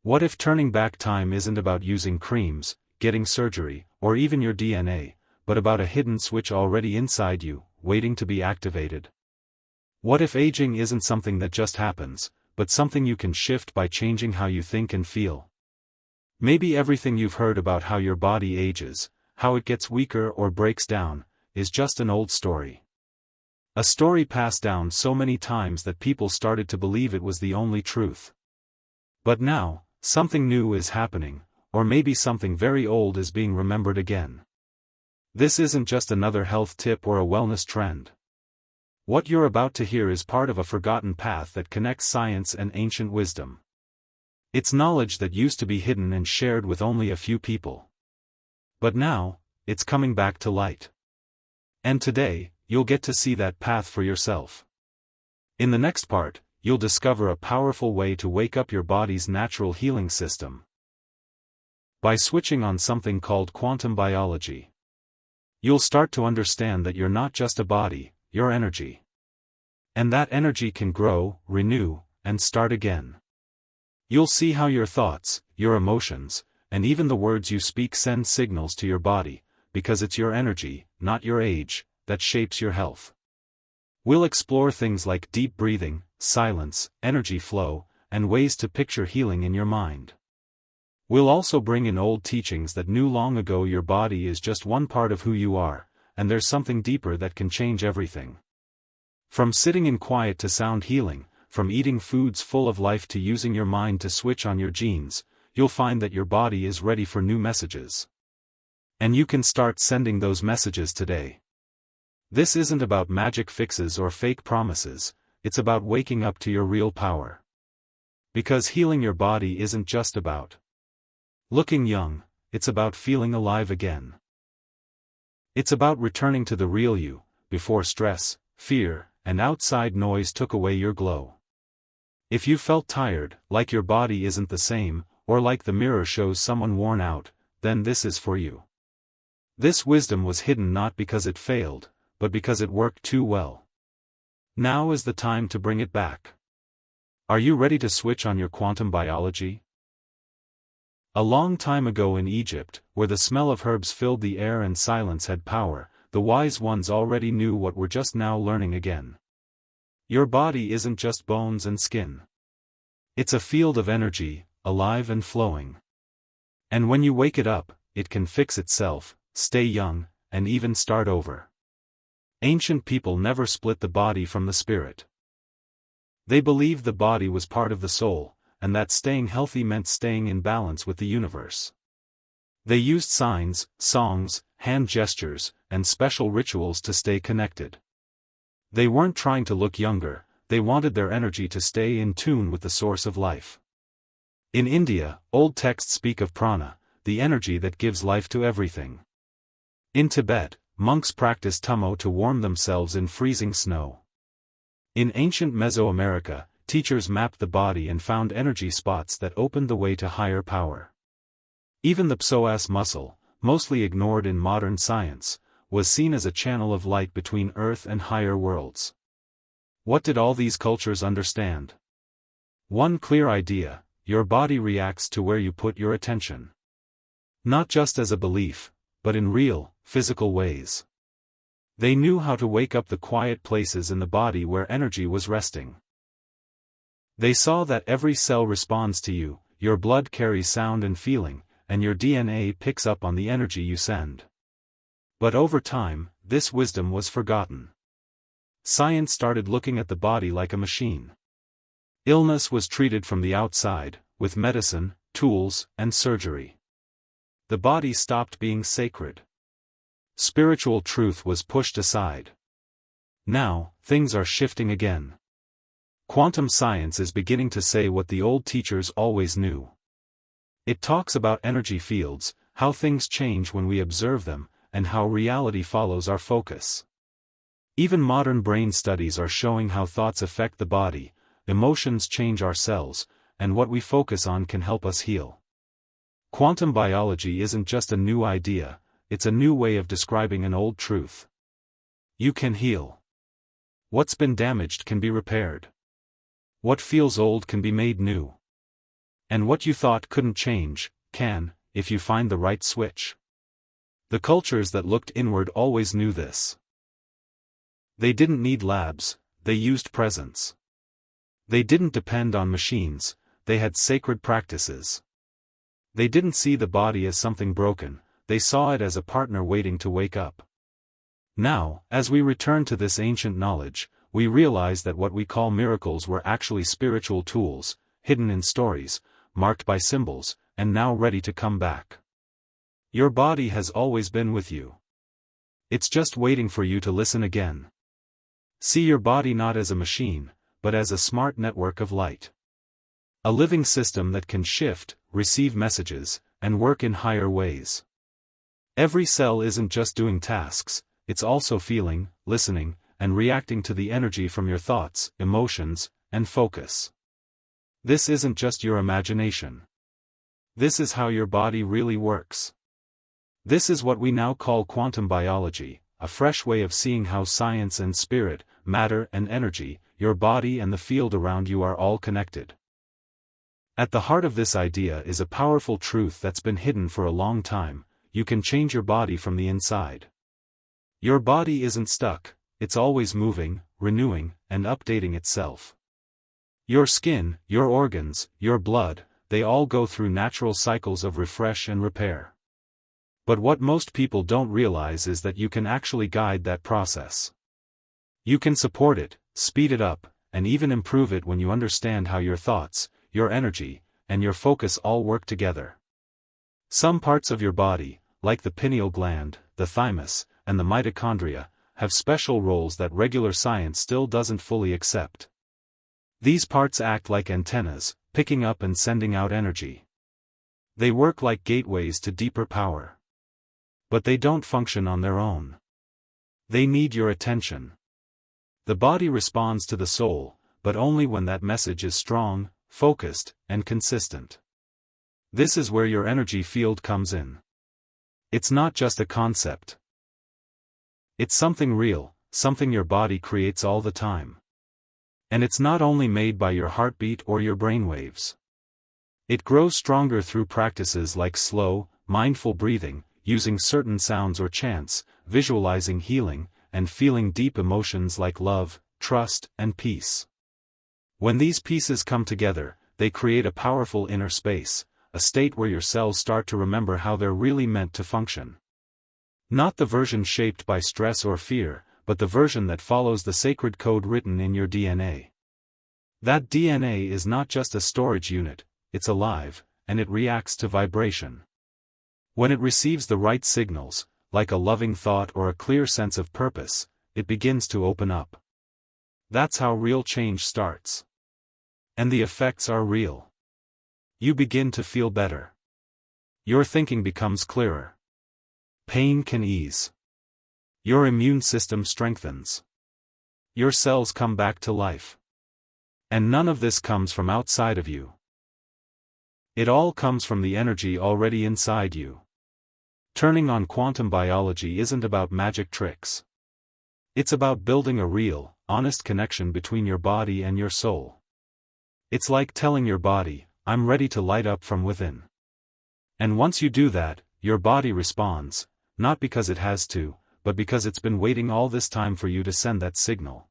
What if turning back time isn't about using creams, getting surgery, or even your DNA, but about a hidden switch already inside you, waiting to be activated? What if aging isn't something that just happens, but something you can shift by changing how you think and feel? Maybe everything you've heard about how your body ages, how it gets weaker or breaks down, is just an old story. A story passed down so many times that people started to believe it was the only truth. But now, something new is happening, or maybe something very old is being remembered again. This isn't just another health tip or a wellness trend. What you're about to hear is part of a forgotten path that connects science and ancient wisdom. It's knowledge that used to be hidden and shared with only a few people. But now, it's coming back to light. And today, you'll get to see that path for yourself. In the next part, you'll discover a powerful way to wake up your body's natural healing system by switching on something called quantum biology. You'll start to understand that you're not just a body, you're energy. And that energy can grow, renew, and start again. You'll see how your thoughts, your emotions, and even the words you speak send signals to your body, because it's your energy, not your age, that shapes your health. We'll explore things like deep breathing, silence, energy flow, and ways to picture healing in your mind. We'll also bring in old teachings that knew long ago your body is just one part of who you are, and there's something deeper that can change everything. From sitting in quiet to sound healing, from eating foods full of life to using your mind to switch on your genes, you'll find that your body is ready for new messages. And you can start sending those messages today. This isn't about magic fixes or fake promises, it's about waking up to your real power. Because healing your body isn't just about looking young, it's about feeling alive again. It's about returning to the real you, before stress, fear, and outside noise took away your glow. If you felt tired, like your body isn't the same, or like the mirror shows someone worn out, then this is for you. This wisdom was hidden not because it failed, but because it worked too well. Now is the time to bring it back. Are you ready to switch on your quantum biology? A long time ago in Egypt, where the smell of herbs filled the air and silence had power, the wise ones already knew what we're just now learning again. Your body isn't just bones and skin. It's a field of energy, alive and flowing. And when you wake it up, it can fix itself, stay young, and even start over. Ancient people never split the body from the spirit. They believed the body was part of the soul, and that staying healthy meant staying in balance with the universe. They used signs, songs, hand gestures, and special rituals to stay connected. They weren't trying to look younger, they wanted their energy to stay in tune with the source of life. In India, old texts speak of prana, the energy that gives life to everything. In Tibet, monks practiced tummo to warm themselves in freezing snow. In ancient Mesoamerica, teachers mapped the body and found energy spots that opened the way to higher power. Even the psoas muscle, mostly ignored in modern science, was seen as a channel of light between earth and higher worlds. What did all these cultures understand? One clear idea: your body reacts to where you put your attention. Not just as a belief, but in real, physical ways. They knew how to wake up the quiet places in the body where energy was resting. They saw that every cell responds to you, your blood carries sound and feeling, and your DNA picks up on the energy you send. But over time, this wisdom was forgotten. Science started looking at the body like a machine. Illness was treated from the outside, with medicine, tools, and surgery. The body stopped being sacred. Spiritual truth was pushed aside. Now, things are shifting again. Quantum science is beginning to say what the old teachers always knew. It talks about energy fields, how things change when we observe them, and how reality follows our focus. Even modern brain studies are showing how thoughts affect the body, emotions change our cells, and what we focus on can help us heal. Quantum biology isn't just a new idea, it's a new way of describing an old truth. You can heal. What's been damaged can be repaired. What feels old can be made new. And what you thought couldn't change, can, if you find the right switch. The cultures that looked inward always knew this. They didn't need labs, they used presence. They didn't depend on machines, they had sacred practices. They didn't see the body as something broken, they saw it as a partner waiting to wake up. Now, as we return to this ancient knowledge, we realize that what we call miracles were actually spiritual tools, hidden in stories, marked by symbols, and now ready to come back. Your body has always been with you. It's just waiting for you to listen again. See your body not as a machine, but as a smart network of light. A living system that can shift, receive messages, and work in higher ways. Every cell isn't just doing tasks, it's also feeling, listening, and reacting to the energy from your thoughts, emotions, and focus. This isn't just your imagination. This is how your body really works. This is what we now call quantum biology, a fresh way of seeing how science and spirit, matter and energy, your body and the field around you are all connected. At the heart of this idea is a powerful truth that's been hidden for a long time: you can change your body from the inside. Your body isn't stuck, it's always moving, renewing, and updating itself. Your skin, your organs, your blood, they all go through natural cycles of refresh and repair. But what most people don't realize is that you can actually guide that process. You can support it, speed it up, and even improve it when you understand how your thoughts, your energy, and your focus all work together. Some parts of your body, like the pineal gland, the thymus, and the mitochondria, have special roles that regular science still doesn't fully accept. These parts act like antennas, picking up and sending out energy. They work like gateways to deeper power. But they don't function on their own. They need your attention. The body responds to the soul, but only when that message is strong, focused, and consistent. This is where your energy field comes in. It's not just a concept. It's something real, something your body creates all the time. And it's not only made by your heartbeat or your brainwaves. It grows stronger through practices like slow, mindful breathing, using certain sounds or chants, visualizing healing, and feeling deep emotions like love, trust, and peace. When these pieces come together, they create a powerful inner space, a state where your cells start to remember how they're really meant to function. Not the version shaped by stress or fear, but the version that follows the sacred code written in your DNA. That DNA is not just a storage unit, it's alive, and it reacts to vibration. When it receives the right signals, like a loving thought or a clear sense of purpose, it begins to open up. That's how real change starts. And the effects are real. You begin to feel better. Your thinking becomes clearer. Pain can ease. Your immune system strengthens. Your cells come back to life. And none of this comes from outside of you. It all comes from the energy already inside you. Turning on quantum biology isn't about magic tricks. It's about building a real, honest connection between your body and your soul. It's like telling your body, I'm ready to light up from within. And once you do that, your body responds, not because it has to, but because it's been waiting all this time for you to send that signal.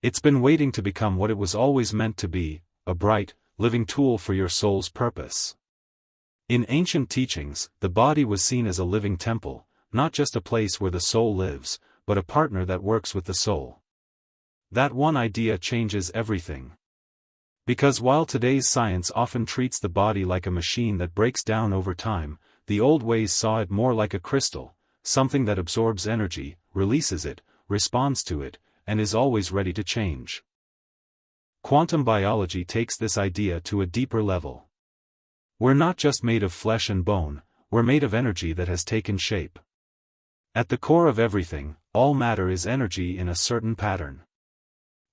It's been waiting to become what it was always meant to be, a bright, living tool for your soul's purpose. In ancient teachings, the body was seen as a living temple, not just a place where the soul lives, but a partner that works with the soul. That one idea changes everything. Because while today's science often treats the body like a machine that breaks down over time, the old ways saw it more like a crystal, something that absorbs energy, releases it, responds to it, and is always ready to change. Quantum biology takes this idea to a deeper level. We're not just made of flesh and bone, we're made of energy that has taken shape. At the core of everything, all matter is energy in a certain pattern.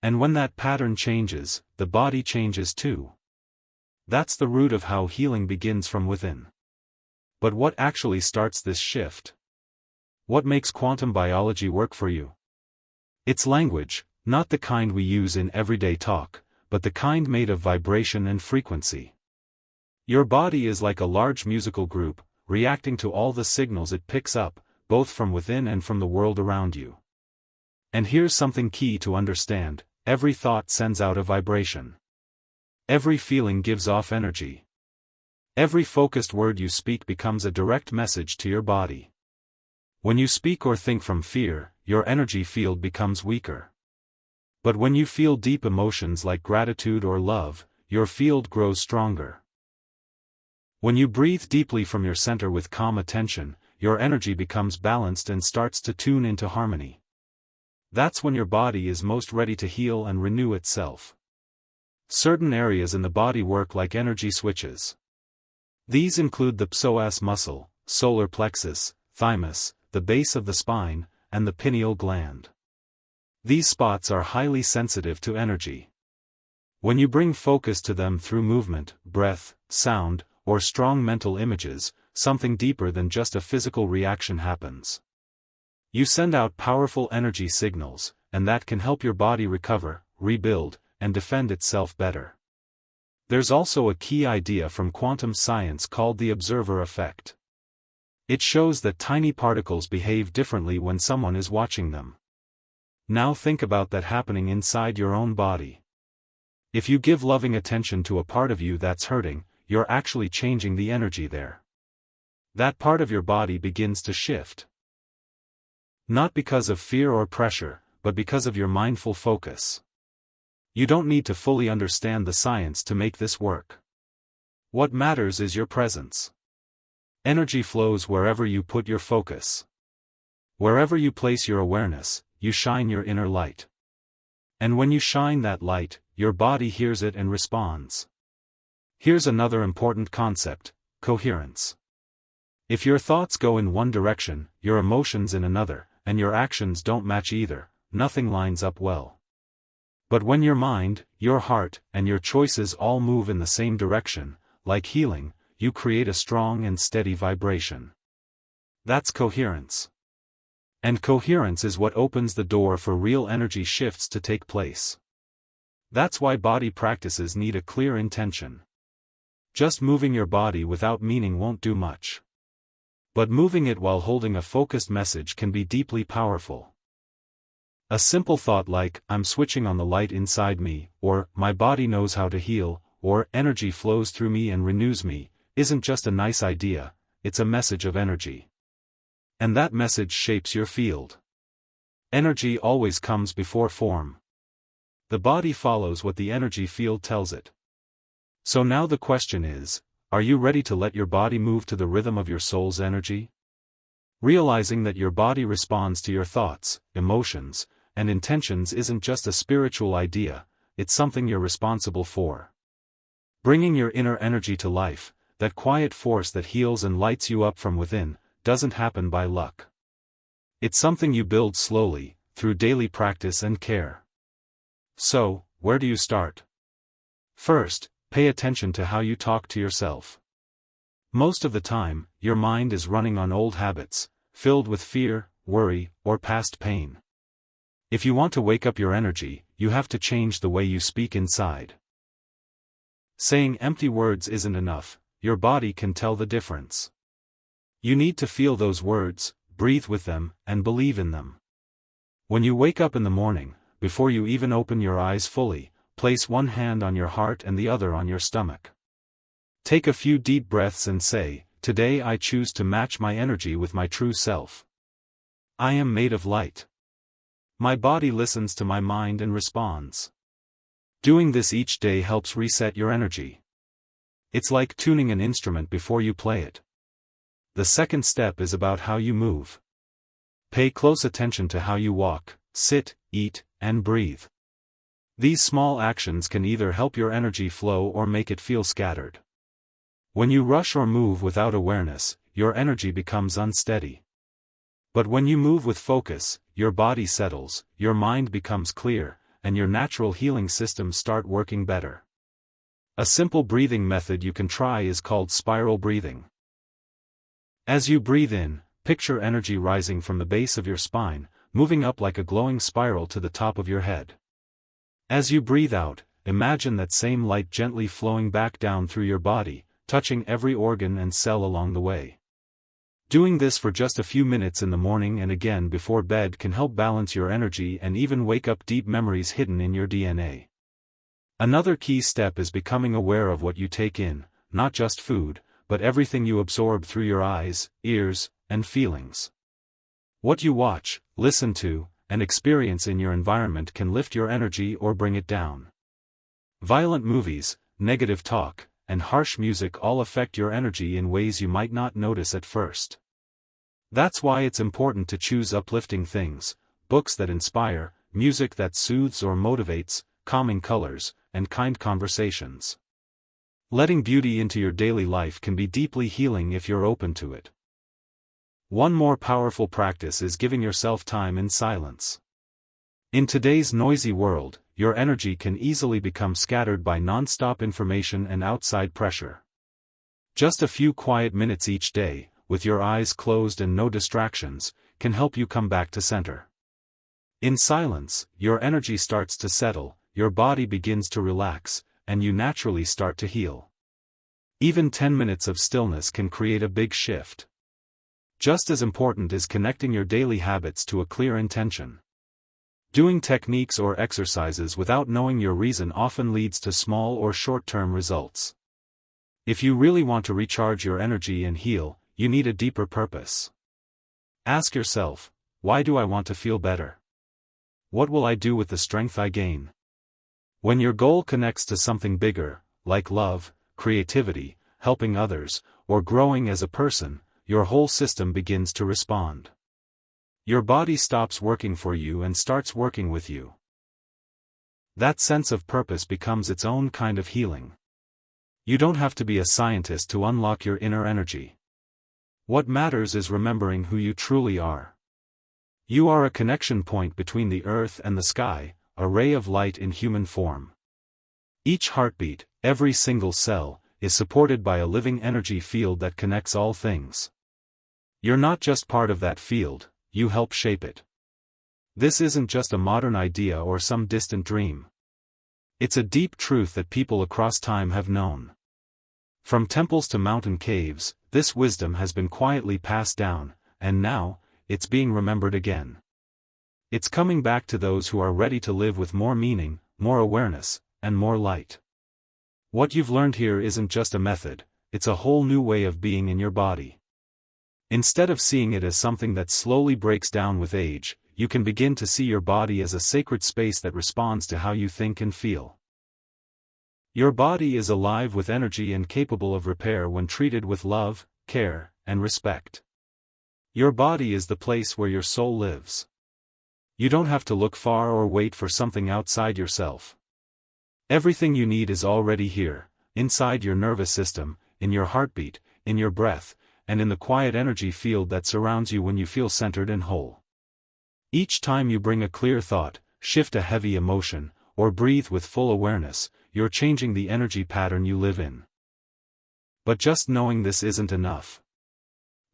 And when that pattern changes, the body changes too. That's the root of how healing begins from within. But what actually starts this shift? What makes quantum biology work for you? It's language, not the kind we use in everyday talk, but the kind made of vibration and frequency. Your body is like a large musical group, reacting to all the signals it picks up, both from within and from the world around you. And here's something key to understand: every thought sends out a vibration. Every feeling gives off energy. Every focused word you speak becomes a direct message to your body. When you speak or think from fear, your energy field becomes weaker. But when you feel deep emotions like gratitude or love, your field grows stronger. When you breathe deeply from your center with calm attention, your energy becomes balanced and starts to tune into harmony. That's when your body is most ready to heal and renew itself. Certain areas in the body work like energy switches. These include the psoas muscle, solar plexus, thymus, the base of the spine, and the pineal gland. These spots are highly sensitive to energy. When you bring focus to them through movement, breath, sound, or strong mental images, something deeper than just a physical reaction happens. You send out powerful energy signals, and that can help your body recover, rebuild, and defend itself better. There's also a key idea from quantum science called the observer effect. It shows that tiny particles behave differently when someone is watching them. Now think about that happening inside your own body. If you give loving attention to a part of you that's hurting, you're actually changing the energy there. That part of your body begins to shift. Not because of fear or pressure, but because of your mindful focus. You don't need to fully understand the science to make this work. What matters is your presence. Energy flows wherever you put your focus. Wherever you place your awareness, you shine your inner light. And when you shine that light, your body hears it and responds. Here's another important concept: coherence. If your thoughts go in one direction, your emotions in another, and your actions don't match either, nothing lines up well. But when your mind, your heart, and your choices all move in the same direction, like healing, you create a strong and steady vibration. That's coherence. And coherence is what opens the door for real energy shifts to take place. That's why body practices need a clear intention. Just moving your body without meaning won't do much. But moving it while holding a focused message can be deeply powerful. A simple thought like, "I'm switching on the light inside me," or "my body knows how to heal," or "energy flows through me and renews me," isn't just a nice idea, it's a message of energy. And that message shapes your field. Energy always comes before form. The body follows what the energy field tells it. So now the question is, are you ready to let your body move to the rhythm of your soul's energy? Realizing that your body responds to your thoughts, emotions, and intentions isn't just a spiritual idea, it's something you're responsible for. Bringing your inner energy to life, that quiet force that heals and lights you up from within, doesn't happen by luck. It's something you build slowly, through daily practice and care. So, where do you start? First, pay attention to how you talk to yourself. Most of the time, your mind is running on old habits, filled with fear, worry, or past pain. If you want to wake up your energy, you have to change the way you speak inside. Saying empty words isn't enough, your body can tell the difference. You need to feel those words, breathe with them, and believe in them. When you wake up in the morning, before you even open your eyes fully, place one hand on your heart and the other on your stomach. Take a few deep breaths and say, "Today I choose to match my energy with my true self. I am made of light." My body listens to my mind and responds. Doing this each day helps reset your energy. It's like tuning an instrument before you play it. The second step is about how you move. Pay close attention to how you walk, sit, eat, and breathe. These small actions can either help your energy flow or make it feel scattered. When you rush or move without awareness, your energy becomes unsteady. But when you move with focus, your body settles, your mind becomes clear, and your natural healing systems start working better. A simple breathing method you can try is called spiral breathing. As you breathe in, picture energy rising from the base of your spine, moving up like a glowing spiral to the top of your head. As you breathe out, imagine that same light gently flowing back down through your body, touching every organ and cell along the way. Doing this for just a few minutes in the morning and again before bed can help balance your energy and even wake up deep memories hidden in your DNA. Another key step is becoming aware of what you take in, not just food, but everything you absorb through your eyes, ears, and feelings. What you watch, listen to, and experience in your environment can lift your energy or bring it down. Violent movies, negative talk, and harsh music all affect your energy in ways you might not notice at first. That's why it's important to choose uplifting things, books that inspire, music that soothes or motivates, calming colors, and kind conversations. Letting beauty into your daily life can be deeply healing if you're open to it. One more powerful practice is giving yourself time in silence. In today's noisy world, your energy can easily become scattered by non-stop information and outside pressure. Just a few quiet minutes each day, with your eyes closed and no distractions, can help you come back to center. In silence, your energy starts to settle, your body begins to relax, and you naturally start to heal. Even 10 minutes of stillness can create a big shift. Just as important is connecting your daily habits to a clear intention. Doing techniques or exercises without knowing your reason often leads to small or short-term results. If you really want to recharge your energy and heal, you need a deeper purpose. Ask yourself, why do I want to feel better? What will I do with the strength I gain? When your goal connects to something bigger, like love, creativity, helping others, or growing as a person, your whole system begins to respond. Your body stops working for you and starts working with you. That sense of purpose becomes its own kind of healing. You don't have to be a scientist to unlock your inner energy. What matters is remembering who you truly are. You are a connection point between the earth and the sky, a ray of light in human form. Each heartbeat, every single cell, is supported by a living energy field that connects all things. You're not just part of that field, you help shape it. This isn't just a modern idea or some distant dream. It's a deep truth that people across time have known. From temples to mountain caves, this wisdom has been quietly passed down, and now, it's being remembered again. It's coming back to those who are ready to live with more meaning, more awareness, and more light. What you've learned here isn't just a method, it's a whole new way of being in your body. Instead of seeing it as something that slowly breaks down with age, you can begin to see your body as a sacred space that responds to how you think and feel. Your body is alive with energy and capable of repair when treated with love, care, and respect. Your body is the place where your soul lives. You don't have to look far or wait for something outside yourself. Everything you need is already here, inside your nervous system, in your heartbeat, in your breath, and in the quiet energy field that surrounds you when you feel centered and whole. Each time you bring a clear thought, shift a heavy emotion, or breathe with full awareness, you're changing the energy pattern you live in. But just knowing this isn't enough.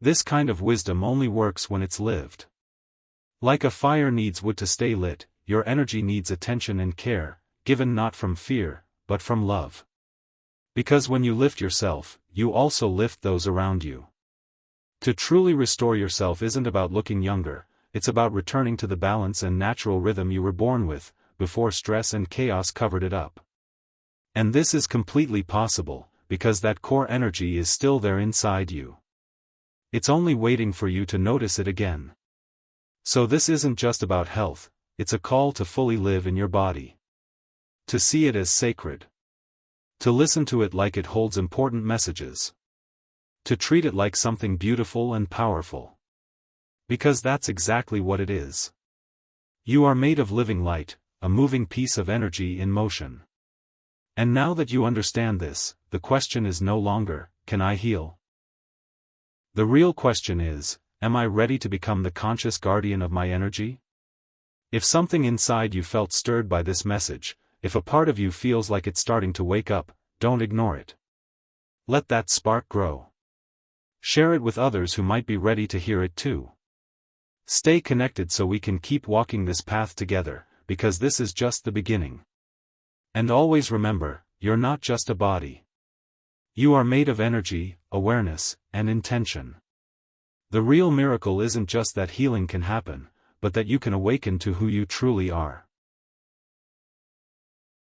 This kind of wisdom only works when it's lived. Like a fire needs wood to stay lit, your energy needs attention and care, given not from fear, but from love. Because when you lift yourself, you also lift those around you. To truly restore yourself isn't about looking younger, it's about returning to the balance and natural rhythm you were born with, before stress and chaos covered it up. And this is completely possible, because that core energy is still there inside you. It's only waiting for you to notice it again. So this isn't just about health, it's a call to fully live in your body. To see it as sacred. To listen to it like it holds important messages. To treat it like something beautiful and powerful. Because that's exactly what it is. You are made of living light, a moving piece of energy in motion. And now that you understand this, the question is no longer, can I heal? The real question is, am I ready to become the conscious guardian of my energy? If something inside you felt stirred by this message, if a part of you feels like it's starting to wake up, don't ignore it. Let that spark grow. Share it with others who might be ready to hear it too. Stay connected so we can keep walking this path together, because this is just the beginning. And always remember, you're not just a body. You are made of energy, awareness, and intention. The real miracle isn't just that healing can happen, but that you can awaken to who you truly are.